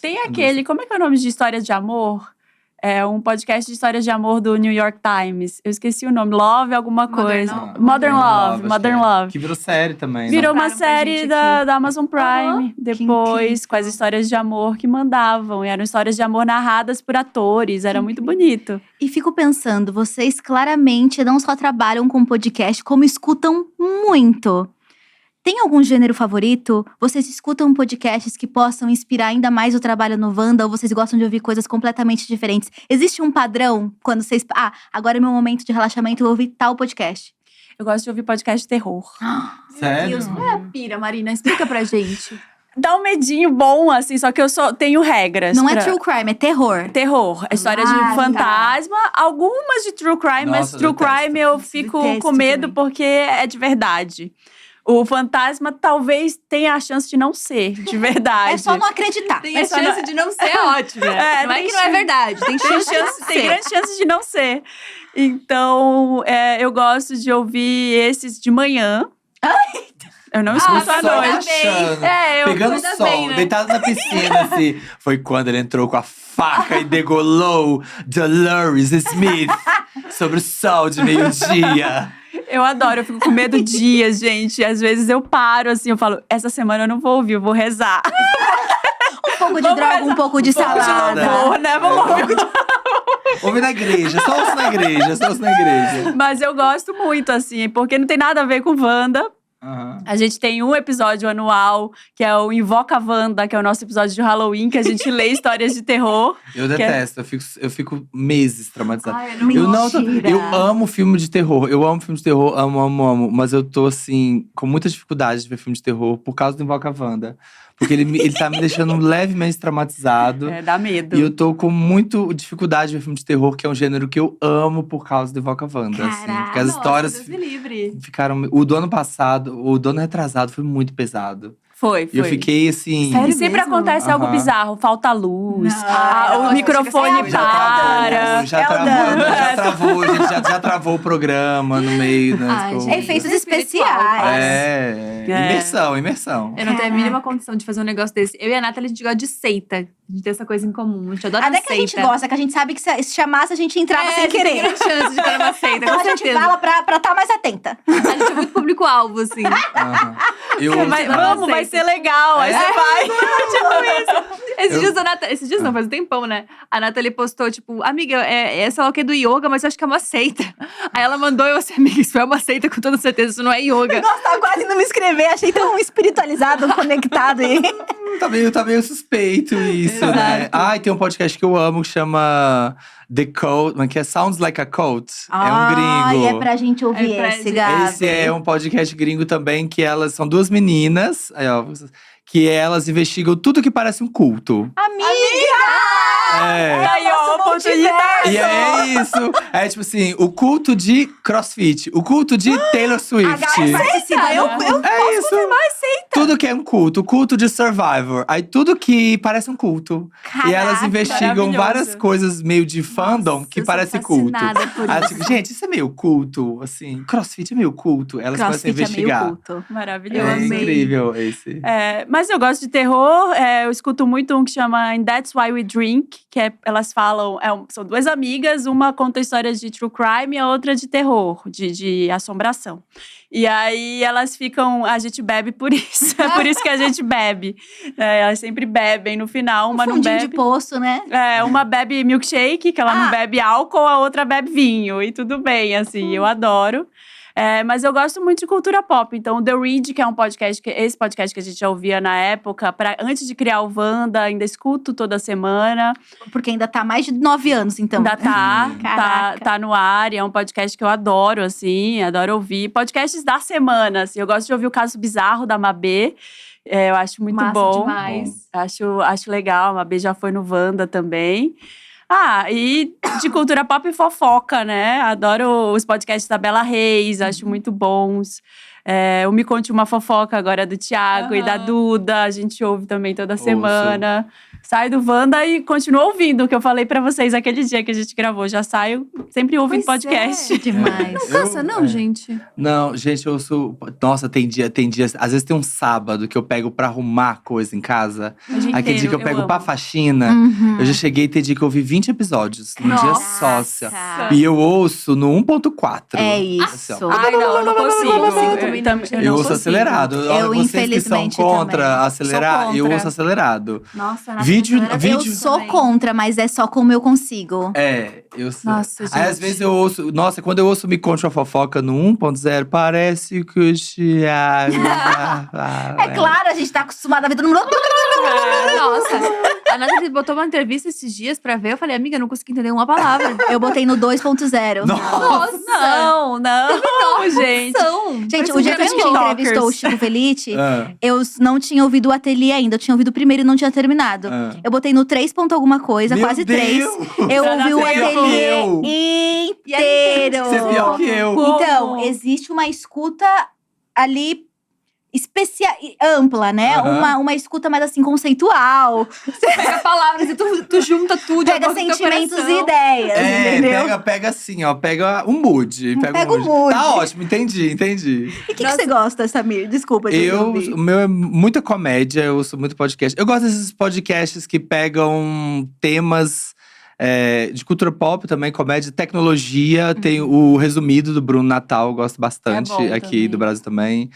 Tem aquele, como é que é o nome de histórias de amor? É um podcast de histórias de amor do New York Times. Eu esqueci o nome. Love alguma coisa. Modern Love. Que virou série também. Virou né? uma série da Amazon Prime. Depois, com as histórias de amor que mandavam. E eram histórias de amor narradas por atores. Era muito bonito. E fico pensando, vocês claramente não só trabalham com podcast, como escutam muito. Tem algum gênero favorito? Vocês escutam podcasts que possam inspirar ainda mais o trabalho no Wanda? Ou vocês gostam de ouvir coisas completamente diferentes? Existe um padrão quando vocês… agora é meu momento de relaxamento, eu vou ouvir tal podcast. Eu gosto de ouvir podcast de terror. Sério? Deus, qual é a pira, Marina? Explica pra gente. Dá um medinho bom, assim, só que eu só tenho regras. Não é true crime, é terror. Terror. A história de fantasma. Algumas de true crime, mas true crime eu fico com medo porque é de verdade. O fantasma talvez tenha a chance de não ser, de verdade. É só não acreditar. Tem a chance de não ser ótima. Não é que não é verdade. Tem chance de não ser. Tem grande chance de não ser. Então, eu gosto de ouvir esses de manhã. Eu não escuto à noite. Pegando sol, bem, né? deitado na piscina, assim. Foi quando ele entrou com a faca e degolou Dolores Smith sobre o sol de meio-dia. Eu adoro, eu fico com medo dias, gente. Às vezes eu paro, assim, eu falo, essa semana eu não vou ouvir, eu vou rezar. Um pouco de droga, um pouco de salada. Né? Vamos ouvir. Ouve na igreja, só ouço na igreja. Mas eu gosto muito, assim, porque não tem nada a ver com Wanda. Uhum. A gente tem um episódio anual, que é o Invoca Wanda, que é o nosso episódio de Halloween, que a gente lê histórias de terror. Eu detesto, eu fico meses traumatizado. Mentira. Eu amo filme de terror, amo. Mas eu tô, assim, com muita dificuldade de ver filme de terror por causa do Invoca Wanda. Porque ele tá me deixando levemente traumatizado. Dá medo. E eu tô com muita dificuldade de ver filme de terror, que é um gênero que eu amo por causa do Invoca Wanda. Assim, porque as histórias Deus me livre. ficaram… O do ano passado, o do ano retrasado foi muito pesado. Foi. E eu fiquei assim… Sério, sempre acontece algo bizarro. Falta luz, o microfone para. Já travou o programa no meio. Efeitos especiais. Imersão. Eu não tenho a mínima condição de fazer um negócio desse. Eu e a Nathalie, a gente gosta de seita. A gente tem essa coisa em comum. A gente adora Até que seita. a gente gosta, que a gente sabe que se chamasse, a gente entrava sem querer. Tem grande chance de estar numa seita, Então com a gente certeza. fala pra estar mais atenta. A gente é muito público-alvo, assim. Vai ser legal. Aí você vai. Esses dias não, faz um tempão, né? A Nathalie postou, tipo, amiga, sei lá o que é do yoga, mas eu acho que é uma seita. Aí ela mandou eu assim, amiga, isso é uma seita com toda certeza, isso não é yoga. Nossa, tava quase não me inscrever, achei tão espiritualizado, conectado. Tá meio suspeito isso, né? Tem um podcast que eu amo que chama The Cult, que é Sounds Like a Cult. É um gringo. É pra gente ouvir esse, Gabi. Esse é um podcast gringo também, que elas são duas meninas, que elas investigam tudo que parece um culto. Ganhou a oportunidade. E é isso. É tipo assim, o culto de CrossFit, o culto de Taylor Swift. Eu isso. Tudo que é um culto, o culto de Survivor. Aí tudo que parece um culto. Caraca, e elas investigam maravilhoso. várias coisas meio de fandom que parece culto. Por Aí, isso. tipo, gente, isso é meio culto, assim. CrossFit é meio culto. Elas começam a investigar. É meio culto. Maravilhoso. É incrível esse. Mas eu gosto de terror. Eu escuto muito um que chama And That's Why We Drink, que elas falam… são duas amigas, uma conta histórias de true crime e a outra de terror, de assombração. E aí elas ficam… A gente bebe por isso. É por isso que a gente bebe. Elas sempre bebem no final. Uma não bebe. De poço, né? Uma bebe milkshake, que ela não bebe álcool, a outra bebe vinho. E tudo bem, assim, eu adoro. Mas eu gosto muito de cultura pop. Então, The Read, que é um podcast, esse podcast que a gente já ouvia na época, antes de criar o Wanda, ainda escuto toda semana. Porque ainda tá mais de 9 anos, então. Ainda tá no ar. E é um podcast que eu adoro, assim, adoro ouvir. Podcasts da semana, assim. Eu gosto de ouvir o Caso Bizarro da Mabê. Eu acho muito bom. Demais. Acho legal. A Mabê já foi no Wanda também. E de cultura pop e fofoca, né? Adoro os podcasts da Bela Reis, acho muito bons. O Me Conte Uma Fofoca agora do Thiago e da Duda. A gente ouve também toda semana. Saio do Wanda e continuo ouvindo o que eu falei pra vocês aquele dia que a gente gravou. Já saio sempre ouvindo podcast. Demais. Não cansa, não, gente. Não, gente, eu ouço… Nossa, tem dias… Às vezes tem um sábado que eu pego pra arrumar coisa em casa. Aquele dia que eu pego pra faxina. Eu já cheguei a ter dia que eu ouvi 20 episódios. Num dia só, assim, ó. E eu ouço no 1.4. É Assim, isso. ó. Ai, não consigo. Eu ouço acelerado. Eu, Vocês que são infelizmente, contra também. acelerar, Sou eu contra. ouço acelerado. Nossa, Vídeo- Eu sou contra, mas é só como eu consigo. Eu sei. Nossa, Aí gente. às vezes eu ouço… Nossa, quando eu ouço Me Conte Uma Fofoca no 1.0, parece que o Thiago… É claro, a gente tá acostumado a ver todo mundo. Nossa, a Nathalie botou uma entrevista esses dias pra ver. Eu falei, amiga, eu não consegui entender uma palavra. Eu botei no 2.0. Nossa. Não, gente. Gente, o dia que a gente TikTokers. entrevistou o Chico Felitti, Ah, eu não tinha ouvido o ateliê ainda. Eu tinha ouvido o primeiro e não tinha terminado. ah. Eu botei no 3 ponto alguma coisa, Meu quase 3. Deus! Eu Pra ouvi o nascer ateliê eu. inteiro. Você é pior que eu. Então, existe uma escuta ali ampla, né? Aham. Uma escuta mais assim, conceitual. Pega palavras e tu junta tudo. de Pega acordo com o teu sentimentos e coração. ideias, entendeu? Pega assim, ó. Pega um mood. Pega o mood. Tá ótimo, entendi. E o que você gosta, Samir? Desculpa, te interrompi. O meu é muita comédia, eu ouço muito podcast. Eu gosto desses podcasts que pegam temas de cultura pop também, comédia, tecnologia. Tem o Resumido do Bruno Natal, eu gosto bastante. bom Aqui também. do Brasil também.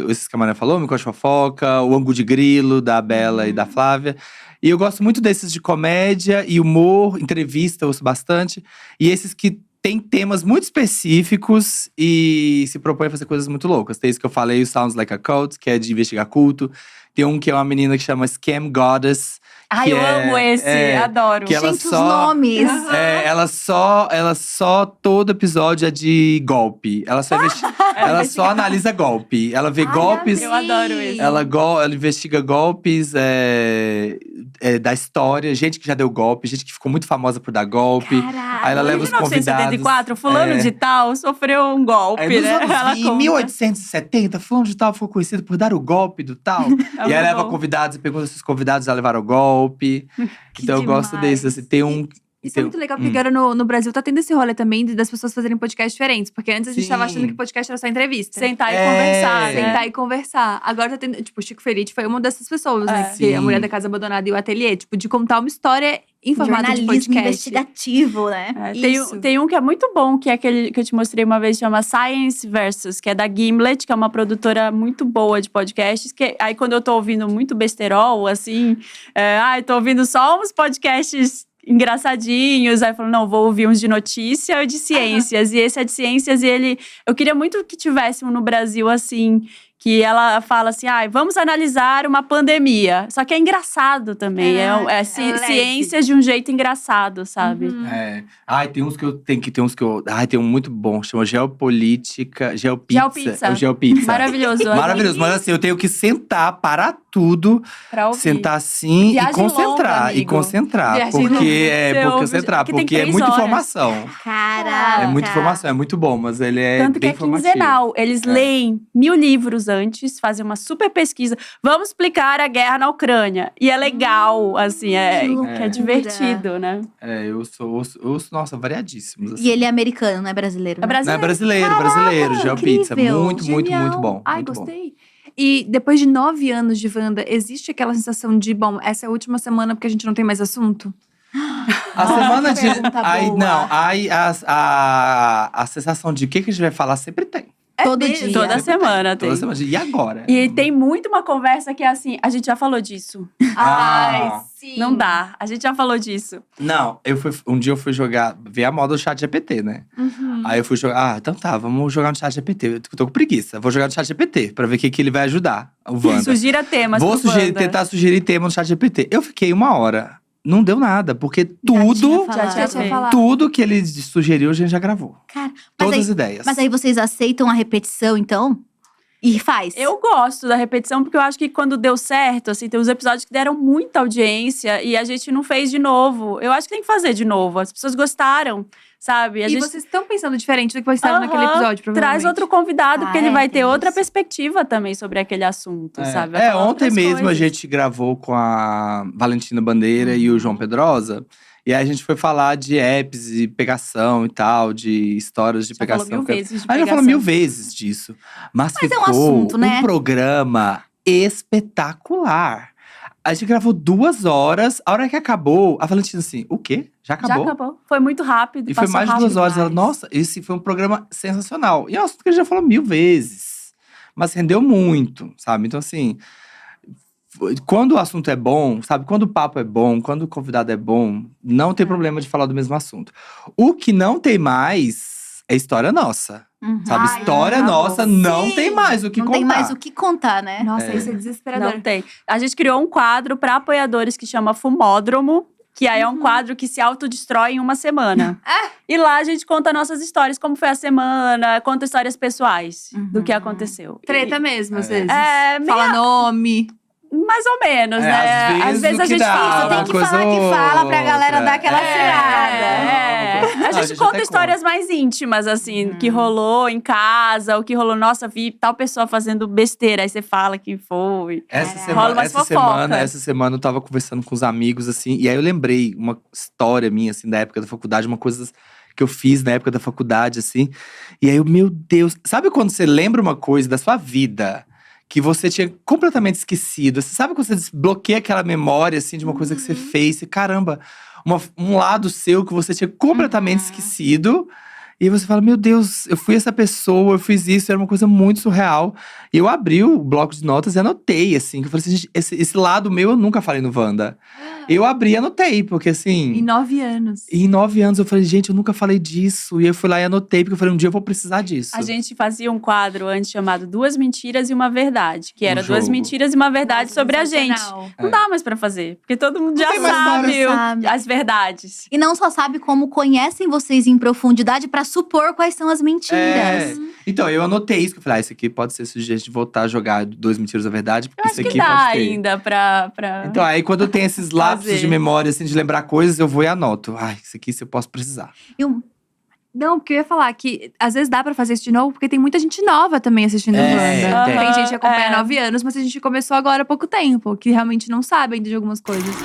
Esses que a Maria falou, Me Conte Fofoca, o Angu de Grilo, da Bela e da Flávia. E eu gosto muito desses de comédia e humor, entrevista, eu ouço bastante. E esses que tem temas muito específicos e se propõem a fazer coisas muito loucas. Tem esse que eu falei, o Sounds Like a Cult, que é de investigar culto. Tem um que é uma menina que chama Scam Goddess. Ai, eu amo esse, adoro. que ela Gente, os só- nomes. Ela só, todo episódio é de golpe. Ela só analisa golpe. Ela vê golpes. Eu adoro esse. Ela investiga golpes da história, gente que já deu golpe, gente que ficou muito famosa por dar golpe. Aí ela leva os Em 1974, convidados. fulano de tal sofreu um golpe, Aí, nos né? anos Ela 20, conta. 1870, fulano de tal ficou conhecido por dar o golpe do tal. E aí leva convidados e pergunta se os convidados já levaram o golpe. Então eu gosto demais. desse. Tem um… Isso é muito legal, porque agora no Brasil tá tendo esse rolê também das pessoas fazerem podcasts diferentes. Porque antes a gente tava Sim. achando que podcast era só entrevista. Sentar e É. conversar, né? Sentar e conversar. Agora tá tendo… Tipo, o Chico Felitti foi uma dessas pessoas, né? Que Sim. a Mulher da Casa Abandonada e o Ateliê. Tipo, de contar uma história em formato de Jornalismo podcast. investigativo, né? Isso. Tem um que é muito bom, que é aquele que eu te mostrei uma vez, chama Science Versus, que é da Gimlet, que é uma produtora muito boa de podcasts. Que aí quando eu tô ouvindo muito besterol, assim, tô ouvindo só uns podcasts engraçadinhos, aí eu falo, não, vou ouvir uns de notícia ou de ciências. E esse é de ciências e eu queria muito que tivesse um no Brasil, assim, que ela fala assim, vamos analisar uma pandemia. Só que é engraçado também, leve. ciência de um jeito engraçado, sabe? Tem um muito bom, chama Geopolítica, Geopizza. Geopizza. É o Geopizza. Maravilhoso. Maravilhoso, mas assim, eu tenho que sentar, parar tudo, Pra ouvir. sentar assim Viagem e concentrar. longa, e amigo. concentrar. Viagem Porque longa. Você ouve, concentrar, que tem porque é 3 muita horas. informação. Caraca. É muita informação, é muito bom, mas ele é Tanto que bem é informativo. quinzenal. Eles leem 1000 livros antes, fazem uma super pesquisa. Vamos explicar a guerra na Ucrânia. E é legal, assim, que é loucura. divertido, né? Eu ouço, nossa, variadíssimos. assim. E ele é americano, não é brasileiro. É né? Não, é brasileiro. brasileiro, Geopizza. incrível. Muito, muito, Genial. muito bom. Ai, muito bom. gostei. E depois de 9 anos de Wanda, existe aquela sensação de, bom, essa é a última semana porque a gente não tem mais assunto? A semana de. pergunta Aí, boa. não, aí a sensação de o que a gente vai falar sempre tem. Todo mesmo? dia. Toda semana tem. Toda semana. E agora? E tem muito uma conversa que é assim, a gente já falou disso. Ah. sim. Não dá, a gente já falou disso. Não, um dia eu fui ver a moda do chat GPT, né? Aí eu fui jogar. Então tá, vamos jogar no chat GPT. Eu tô com preguiça. Vou jogar no chat GPT pra ver o que ele vai ajudar. O Wanda. Sugira temas Vou pro Wanda. tentar sugerir tema no chat GPT. Eu fiquei 1 hora. Não deu nada, porque tudo Já tinha falado. tudo que ele sugeriu, a gente já gravou. Cara, mas Todas aí, as ideias. mas aí vocês aceitam a repetição, então? E faz. Eu gosto da repetição, porque eu acho que quando deu certo, assim, tem uns episódios que deram muita audiência e a gente não fez de novo. Eu acho que tem que fazer de novo. As pessoas gostaram, sabe? A E gente vocês estão pensando diferente do que vocês estavam naquele Aham, episódio, provavelmente. traz outro convidado, porque ele vai tem ter outra isso. perspectiva também sobre aquele assunto, sabe? Vai falar Ontem outras mesmo a coisas. gente gravou com a Valentina Bandeira e o João Pedrosa. E aí a gente foi falar de apps e pegação e tal, de histórias de Já pegação. falou 1000 vezes de A gente já falou pegação. 1000 vezes disso. Mas é um ficou assunto, né? um programa espetacular. A gente gravou 2 horas. A hora que acabou, a Valentina assim, o quê? Já acabou? Já acabou. Foi muito rápido. E foi passou mais de rápido 2 horas. Ela, demais. nossa, esse foi um programa sensacional. E é um assunto que a gente já falou 1000 vezes. Mas rendeu muito, sabe? Então, assim, quando o assunto é bom, sabe? Quando o papo é bom, quando o convidado é bom, não tem problema de falar do mesmo assunto. O que não tem mais é história nossa. Sabe? Ai, História acabou. nossa não Sim, tem mais o que não contar. tem mais o que contar, né? Nossa, isso é desesperador. Não tem. A gente criou um quadro para apoiadores que chama Fumódromo. Que aí é um quadro que se autodestrói em uma semana. E lá a gente conta nossas histórias, como foi a semana, conta histórias pessoais do que aconteceu. Treta mesmo, às vezes. É, meio- Fala nome. Mais ou menos, É, né? às vezes o a que gente dá, fala. Você tem uma que coisa falar que ou fala pra galera outra. dar aquela segurada. A gente gente conta até histórias mais íntimas, assim, que rolou em casa, o que rolou, nossa, vi tal pessoa fazendo besteira, aí você fala quem foi. Rola umas Essa semana eu tava conversando com os amigos, assim, e aí eu lembrei uma história minha, assim, da época da faculdade, uma coisa que eu fiz na época da faculdade, assim. E aí, meu Deus, sabe quando você lembra uma coisa da sua vida que você tinha completamente esquecido? Você sabe quando você desbloqueia aquela memória, assim, de uma coisa que você fez? E caramba, um lado seu que você tinha completamente esquecido. E você fala, meu Deus, eu fui essa pessoa, eu fiz isso, era uma coisa muito surreal. E eu abri o bloco de notas e anotei, assim. Que eu falei assim, gente, esse lado meu eu nunca falei no Wanda. Eu abri e anotei, porque assim… Em 9 anos. E em 9 anos eu falei, gente, eu nunca falei disso. E eu fui lá e anotei, porque eu falei, um dia eu vou precisar disso. A gente fazia um quadro antes chamado 2 Mentiras e uma Verdade. Que era 2 jogo. mentiras e uma verdade sobre a gente. Sensacional. Não dá mais pra fazer, porque todo mundo já tem mais sabe, história, sabe. as verdades. E não só sabe como conhecem vocês em profundidade pra supor quais são as mentiras. É. Então, eu anotei isso, que eu falei, isso aqui pode ser sujeito de voltar a jogar 2 mentiras da verdade, porque Eu isso acho aqui que dá pode ter. ainda pra… Então, aí quando eu tenho esses lapsos Fazer. de memória, assim, de lembrar coisas, eu vou e anoto. Ai, isso aqui eu posso precisar. E um- Não, porque eu ia falar que às vezes dá pra fazer isso de novo, porque tem muita gente nova também assistindo É, Wanda. tem. Tem gente que acompanha É. 9 anos, mas a gente começou agora há pouco tempo, que realmente não sabe ainda de algumas coisas.